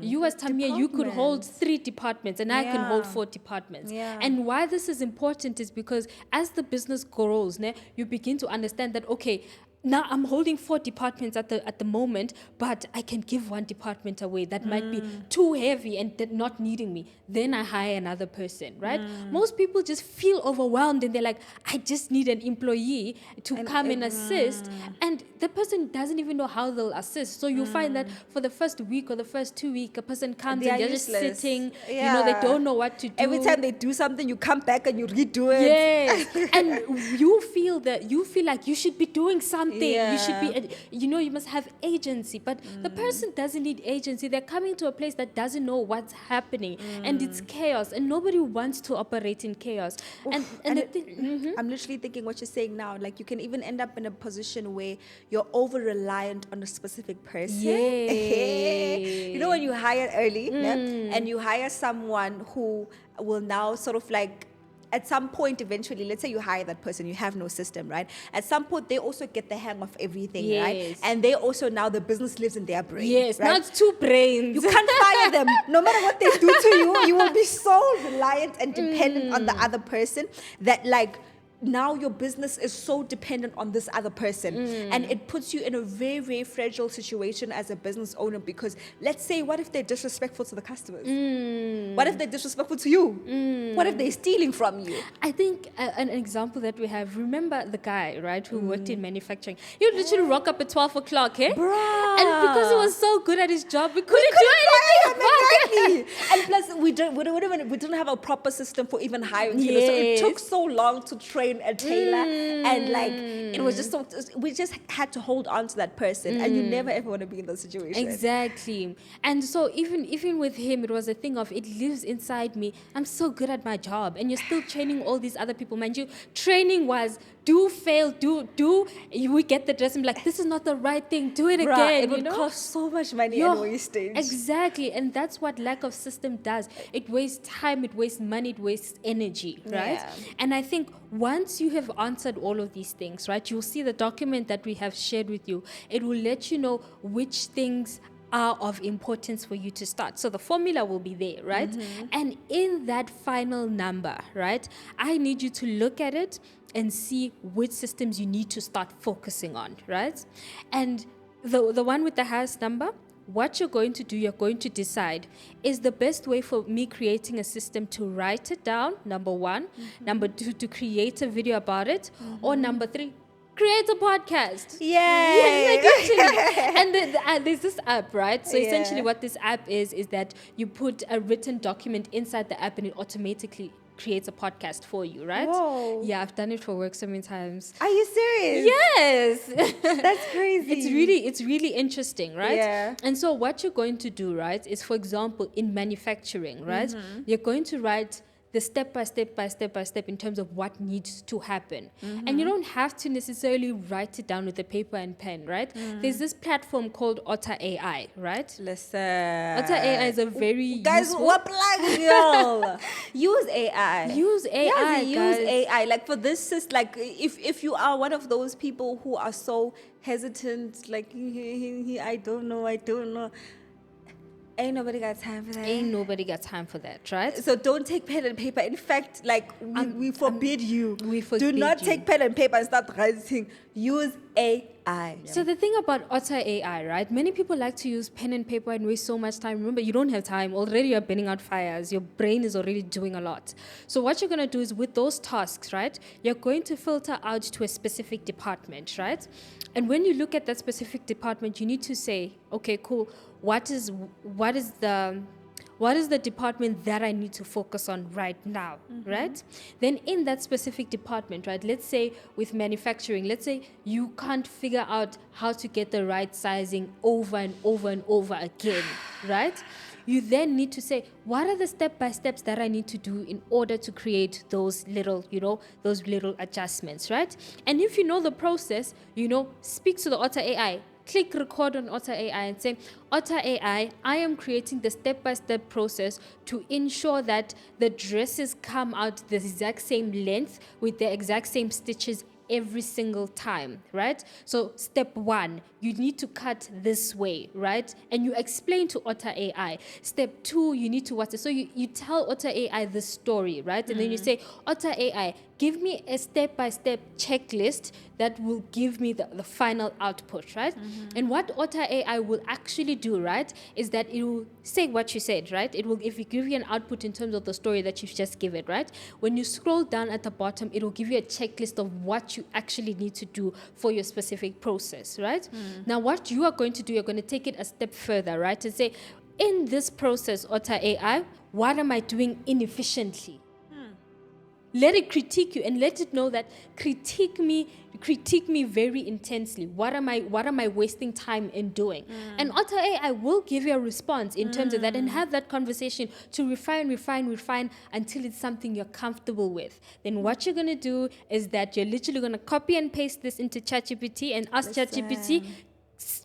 you as Tamia, you could hold 3 departments and I can hold 4 departments. And why this is important is because as the business grows, you begin to understand that, okay, now I'm holding 4 departments at the moment, but I can give 1 department away that might be too heavy and not needing me. Then I hire another person, right? Most people just feel overwhelmed and they're like, I just need an employee to come and assist. And the person doesn't even know how they'll assist. So you find that for the first week or the first 2 weeks, a person comes and they're just sitting, they don't know what to do. Every time they do something, you come back and you redo it. Yes. And you feel like you should be doing something. You should be, you must have agency, but the person doesn't need agency. They're coming to a place that doesn't know what's happening, and it's chaos, and nobody wants to operate in chaos. Oof, I'm literally thinking what you're saying now. Like, you can even end up in a position where you're over reliant on a specific person. You know, when you hire early and you hire someone who will now sort of like, at some point, eventually, let's say you hire that person, you have no system, right? At some point, they also get the hang of everything, right? And they also, now the business lives in their brain. Yes, right? now it's 2 brains. You can't fire them. No matter what they do to you, you will be so reliant and dependent on the other person that, like, now your business is so dependent on this other person. And it puts you in a very, very fragile situation as a business owner, because let's say, what if they're disrespectful to the customers? What if they're disrespectful to you? What if they're stealing from you? I think an example that we have, remember the guy, right, who worked in manufacturing? He would literally rock up at 12 o'clock, eh? Bruh. And because he was so good at his job, we couldn't do anything about it. And plus, we didn't have a proper system for even hiring tailors. So it took so long to train a tailor, and like it was just so, we just had to hold on to that person, and you never ever want to be in that situation. Exactly. And so even with him, it was a thing of, it lives inside me. I'm so good at my job, and you're still training all these other people. Mind you, training was do, fail, do. We get the dress and be like, this is not the right thing. Do it again. It would cost so much money and wastage. Exactly. And that's what lack of system does. It wastes time, it wastes money, it wastes energy, right? Yeah. And I think once you have answered all of these things, right, you'll see the document that we have shared with you. It will let you know which things are of importance for you to start. So the formula will be there, right? And in that final number, right, I need you to look at it and see which systems you need to start focusing on, right? And the one with the highest number, what you're going to do, you're going to decide, is the best way for me creating a system to write it down, number one, number two, to create a video about it, or number three, create a podcast. Yay! And there's this app, right? So essentially what this app is that you put a written document inside the app and it automatically creates a podcast for you, right? Whoa. Yeah, I've done it for work so many times. Are you serious? Yes. That's crazy. It's really interesting, right? Yeah. And so what you're going to do, right, is, for example, in manufacturing, right, you're going to write the step by step in terms of what needs to happen. And you don't have to necessarily write it down with a paper and pen, right? There's this platform called Otter AI, right? Listen. Otter AI is a very guys, useful... what plug, y'all? Use AI. Use AI, Use guys. AI. Like for this, is like if you are one of those people who are so hesitant, like I don't know. Ain't nobody got time for that. Ain't nobody got time for that, right? So don't take pen and paper. In fact, like we forbid you. We forbid Do not you. take pen and paper and start writing. Use AI. So the thing about Otter AI, right? Many people like to use pen and paper and waste so much time. Remember, you don't have time. Already you're burning out fires. Your brain is already doing a lot. So what you're going to do is, with those tasks, right, you're going to filter out to a specific department, right? And when you look at that specific department, you need to say, okay, cool. What is the department that I need to focus on right now, right? Then in that specific department, right, let's say with manufacturing, let's say you can't figure out how to get the right sizing over and over and over again, right? You then need to say, what are the step-by-steps that I need to do in order to create those little adjustments, right? And if you know the process, speak to the Otter AI. Click record on Otter AI and say, Otter AI, I am creating the step-by-step process to ensure that the dresses come out the exact same length with the exact same stitches every single time, right? So step one, you need to cut this way, right? And you explain to Otter AI. Step two, you need to watch it. So you tell Otter AI the story, right? And then you say, Otter AI, give me a step-by-step checklist that will give me the final output, right? And what Otter AI will actually do, right, is that it will say what you said, right? It will, if you give you an output in terms of the story that you've just given, right? When you scroll down at the bottom, it will give you a checklist of what you actually need to do for your specific process, right? Now, what you are going to do, you're going to take it a step further, right? And say, in this process, Otter AI, what am I doing inefficiently? Let it critique you and let it know that critique me very intensely. What am I wasting time in doing? And Otter AI will give you a response in terms of that, and have that conversation to refine until it's something you're comfortable with. Then what you're going to do is that you're literally going to copy and paste this into ChatGPT and ask ChatGPT,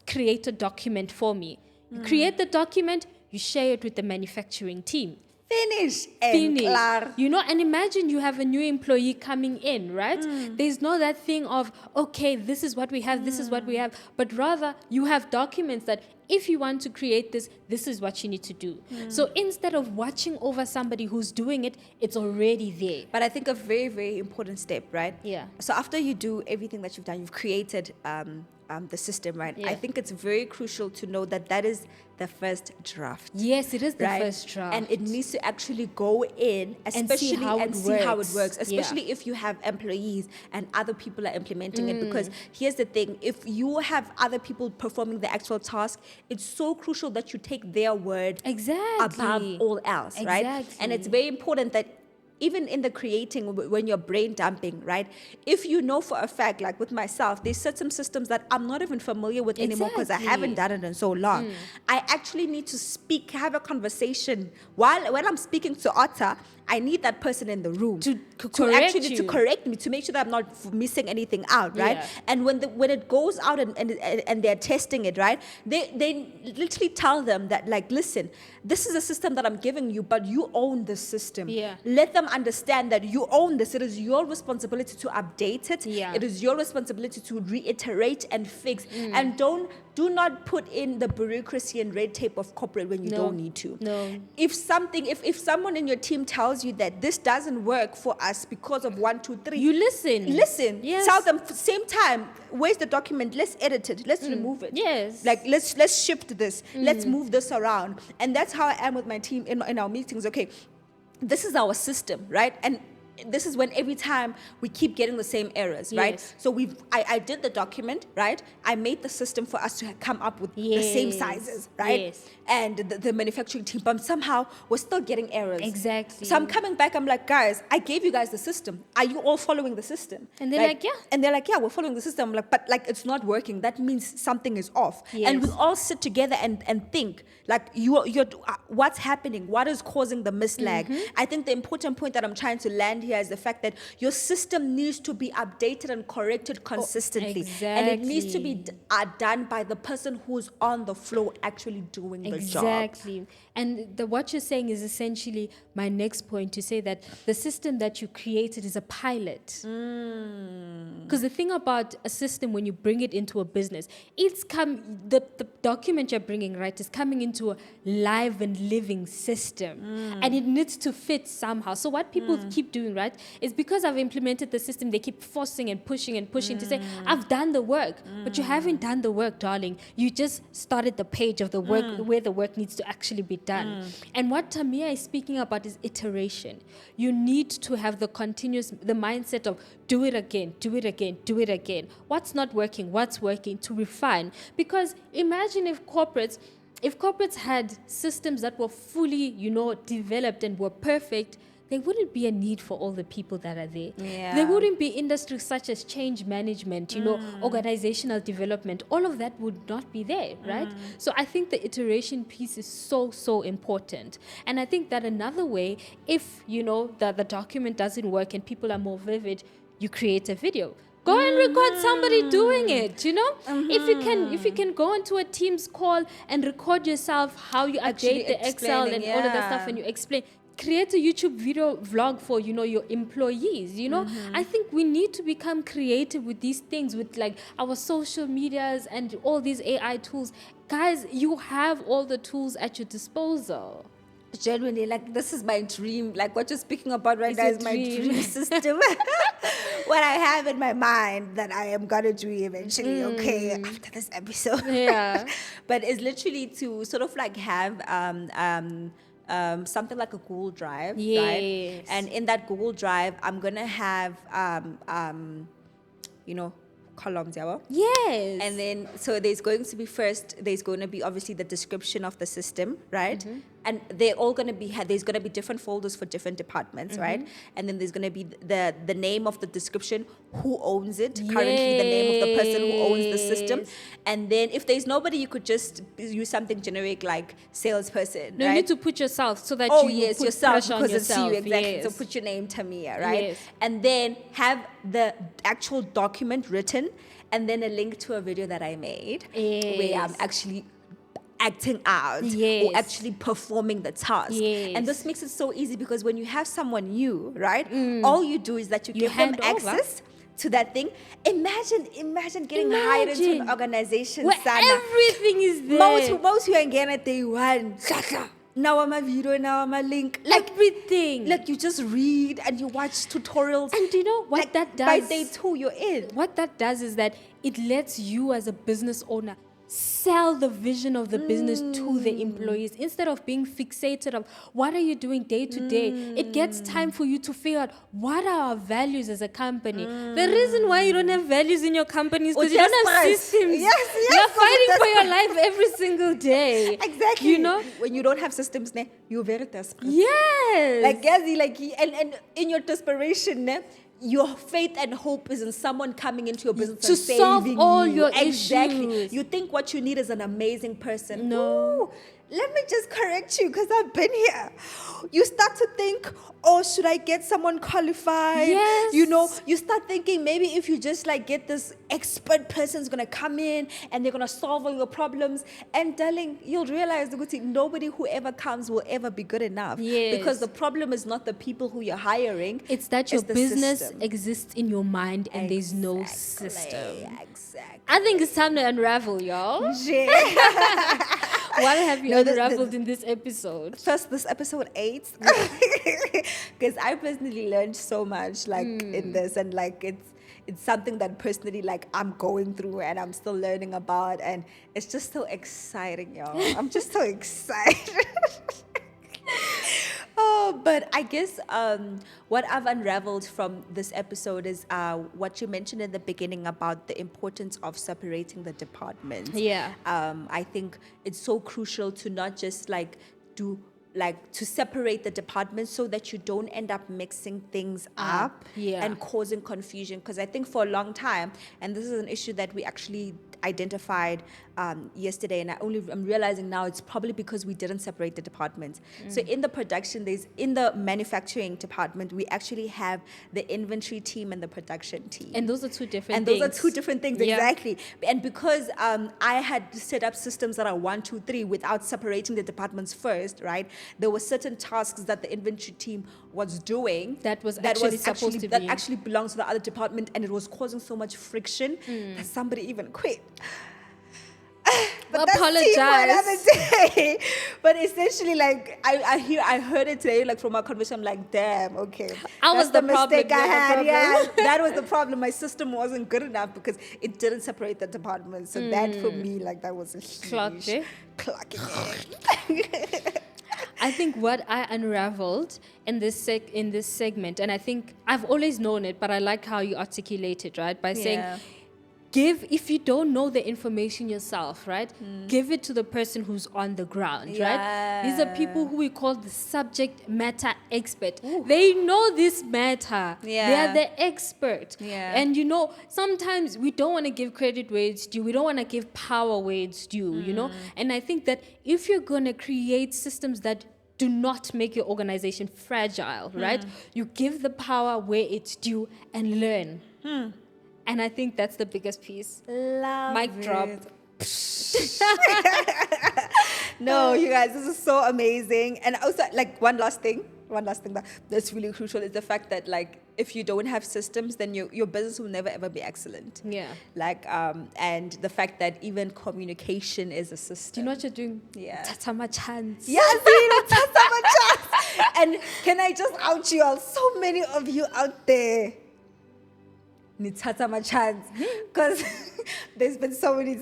create a document for me. You create the document, you share it with the manufacturing team. Finish. And clar. You know, and imagine you have a new employee coming in, right? There's no that thing of, okay, this is what we have, this is what we have, but rather you have documents that if you want to create this, this is what you need to do. So instead of watching over somebody who's doing it, it's already there. But I think a very, very important step, right? Yeah. So after you do everything that you've done, you've created the system, right? Yeah. I think it's very crucial to know that that is the first draft. Yes, it is the Right? first draft. And it needs to actually go in, especially see how it works. especially if you have employees and other people are implementing it. Because here's the thing, if you have other people performing the actual task, it's so crucial that you take their word Exactly. above all else, right? Exactly. And it's very important that even in the creating, when you're brain dumping, right? If you know for a fact, like with myself, there's certain systems that I'm not even familiar with anymore because I Exactly. haven't done it in so long. I actually need to speak, have a conversation. When I'm speaking to Otta, I need that person in the room To correct actually you. to correct me, to make sure that I'm not missing anything out, right? Yeah. And when it goes out and they're testing it, right? They literally tell them that, like, listen, this is a system that I'm giving you, but you own the system. Yeah. Let them understand that you own this. It is your responsibility to update it. Yeah. It is your responsibility to reiterate and fix. And do not put in the bureaucracy and red tape of corporate when you No. don't need to. No. If someone in your team tells you that this doesn't work for us because of 1, 2, 3, You listen. listen. Yes. Tell them same time. Where's the document? Let's edit it. Let's remove it. Yes. Like let's shift this. Let's move this around. And that's how I am with my team in our meetings. Okay, this is our system, right? And this is when every time we keep getting the same errors, right? Yes. So I did the document, right? I made the system for us to come up with the same Yes. sizes, right? Yes. And the manufacturing team, but somehow we're still getting errors. Exactly. So I'm coming back, I'm like, guys, I gave you guys the system. Are you all following the system? And they're like, yeah. And they're like, yeah, we're following the system. I'm like, but like it's not working. That means something is off. And we Yes. all sit together and think, like, you're what's happening? What is causing the mislag? I think the important point that I'm trying to land here is the fact that your system needs to be updated and corrected consistently. And it needs to be exactly. done by the person who's on the floor actually doing the job. Exactly. And what you're saying is essentially my next point, to say that the system that you created is a pilot. Because the thing about a system, when you bring it into a business, the document you're bringing, right, is coming into a live and living system. And it needs to fit somehow. So what people keep doing, right, is because I've implemented the system, they keep forcing and pushing to say, I've done the work. But you haven't done the work, darling. You just started the page of the work where the work needs to actually be done. And what Tamia is speaking about is iteration. You need to have the mindset of do it again, do it again, do it again. What's not working, what's working, to refine. Because imagine if corporates had systems that were fully, developed and were perfect, there wouldn't be a need for all the people that are there. Yeah. There wouldn't be industries such as change management, organizational development. All of that would not be there, right? So I think the iteration piece is so, so important. And I think that another way, if, the document doesn't work and people are more vivid, you create a video. Go and record somebody doing it, If you can go into a Teams call and record yourself how you Actually update the Excel and all of that stuff, and you explain. Create a YouTube video vlog for, your employees, I think we need to become creative with these things, with like our social medias and all these AI tools. Guys, you have all the tools at your disposal. Genuinely, like, this is my dream. Like, what you're speaking about right now is my dream system. What I have in my mind that I am going to do eventually, after this episode. Yeah. But it's literally to sort of like have something like a Google Drive, right? And in that Google Drive, I'm going to have, columns, yeah? Yes. And then, so there's going to be obviously the description of the system, right? And they're all going to be, there's going to be different folders for different departments, right? And then there's going to be the name of the description, who owns it, currently the name of the person who owns the system. And then if there's nobody, you could just use something generic like salesperson, no, right? you need to put yourself so that Oh, you yes, put yourself, pressure on because it's yourself. you, exactly. Yes. So put your name, Tamia, right? Yes. And then have the actual document written, and then a link to a video that I made where I'm actually acting out Yes. or actually performing the task. Yes. And this makes it so easy because when you have someone new, right, all you do is that you give them hand over. access to that thing. Imagine getting hired into an organization, where Sana. everything is there. Most you again at day one. Now I'm a video, now I'm a link. Like Everything. like you just read and you watch tutorials. And do you know what like, that by does? day 2 you're in. What that does is that it lets you as a business owner sell the vision of the business to the employees instead of being fixated of what are you doing day to day. It gets time for you to figure out what are our values as a company. The reason why you don't have values in your company is because you don't have systems. Yes, You're fighting for your life every single day. Exactly. You know? When you don't have systems, you're very desperate. Yes. Like yes, and in your desperation, your faith and hope is in someone coming into your business to and solve saving all you. your Exactly. issues. You think what you need is an amazing person. No. Ooh, let me just correct you because I've been here. You start to think, oh, should I get someone qualified? Yes. You know, you start thinking maybe if you just like get this expert person is going to come in and they're going to solve all your problems. And darling, you'll realize that nobody who ever comes will ever be good enough. Yes. Because the problem is not the people who you're hiring. It's that your the business system. exists in your mind and there's no system. Exactly. I think it's time to unravel, y'all. What have you unraveled in this episode? First, this episode 8, because I personally learned so much in this, and like it's something that personally like I'm going through and I'm still learning about, and it's just so exciting, y'all. I'm just so excited. Oh, but I guess what I've unraveled from this episode is what you mentioned in the beginning about the importance of separating the departments. Yeah. I think it's so crucial to not just to separate the departments so that you don't end up mixing things up and causing confusion. Because I think for a long time, and this is an issue that we actually identified yesterday, and I'm realizing now it's probably because we didn't separate the departments. So in the production, in the manufacturing department, we actually have the inventory team and the production team. And those are two different things. Those are two different things, exactly. And because I had set up systems that are 1, 2, 3 without separating the departments first, right? There were certain tasks that the inventory team was doing that actually belongs to the other department, and it was causing so much friction that somebody even quit. But apologize. Another day. But essentially, like I heard it today, like from our conversation. I'm like, damn, okay. I was the mistake problem, I had. problem. Yeah, that was the problem. My system wasn't good enough because it didn't separate the departments. So that for me, like that was a huge clocking. I think what I unraveled in this segment, and I think I've always known it, but I like how you articulate it, right? By saying, if you don't know the information yourself, right? Give it to the person who's on the ground, right? These are people who we call the subject matter expert. Ooh. They know this matter. They are the expert. And you know, sometimes we don't want to give credit where it's due. We don't want to give power where it's due, you know? And I think that if you're going to create systems that do not make your organization fragile, right? You give the power where it's due and learn. And I think that's the biggest piece. Mic drop. No, you guys, this is so amazing. And also, like, one last thing that's really crucial is the fact that, like, if you don't have systems, then your business will never ever be excellent. Yeah. Like, and the fact that even communication is a system. Do you know what you're doing? Yeah. Tatama chance. Yes, tatama chance. And can I just out you all? So many of you out there. Nithatha chance, because there's been so many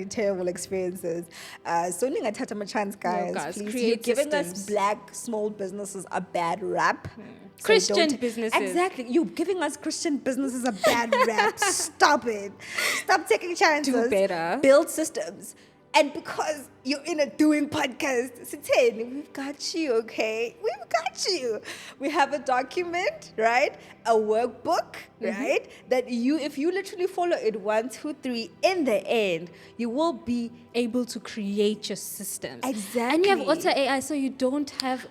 terrible experiences. So ningathatha chance, guys. Please, you're giving us black small businesses a bad rap. So Christian businesses. Exactly. You're giving us Christian businesses a bad rap. Stop it. Stop taking chances. Do better. Build systems. And because you're in a doing podcast, Sithen, we've got you, okay? We've got you. We have a document, right? A workbook, right? That if you literally follow it 1, 2, 3, in the end, you will be able to create your systems. Exactly. And you have Auto AI, so you don't have...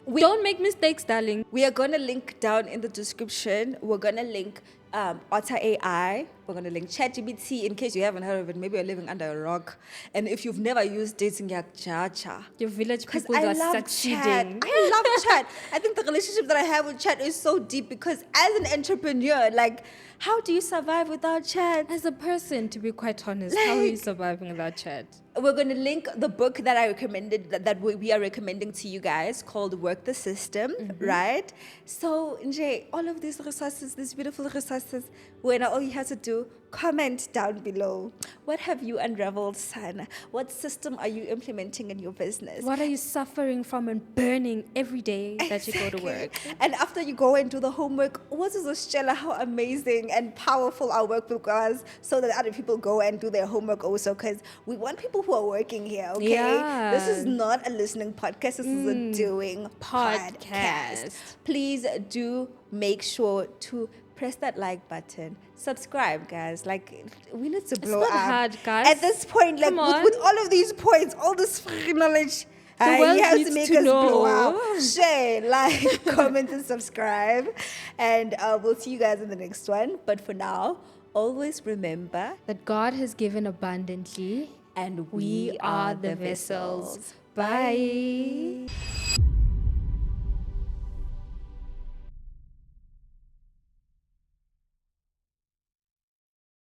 don't make mistakes, darling. We are going to link down in the description. We're going to link Otter AI. We're going to link ChatGPT in case you haven't heard of it. Maybe you're living under a rock. And if you've never used dating, your village people I are love succeeding. Chat. I love Chat. I think the relationship that I have with Chat is so deep because as an entrepreneur, like, how do you survive without Chat? As a person, to be quite honest, how are you surviving without Chat? We're going to link the book that I recommended, that we are recommending to you guys, called Work the System, right? So, Nje, all of these resources, these beautiful resources, when all you have to do, comment down below. What have you unraveled, son? What system are you implementing in your business? What are you suffering from and burning every day that you go to work? And after you go and do the homework, what is this, Stella, how amazing and powerful our workbook was, so that other people go and do their homework also, because we want people who are working here, okay? Yeah. This is not a listening podcast, this is a doing podcast. Please do make sure to press that like button. Subscribe, guys. Like, we need to blow It's not up. hard, guys. At this point, like, Come on. with all of these points, all this free knowledge, world you have needs to make to us blow know. up. Share, like, comment, and subscribe. And we'll see you guys in the next one. But for now, always remember That God has given abundantly, and we are the vessels. Bye.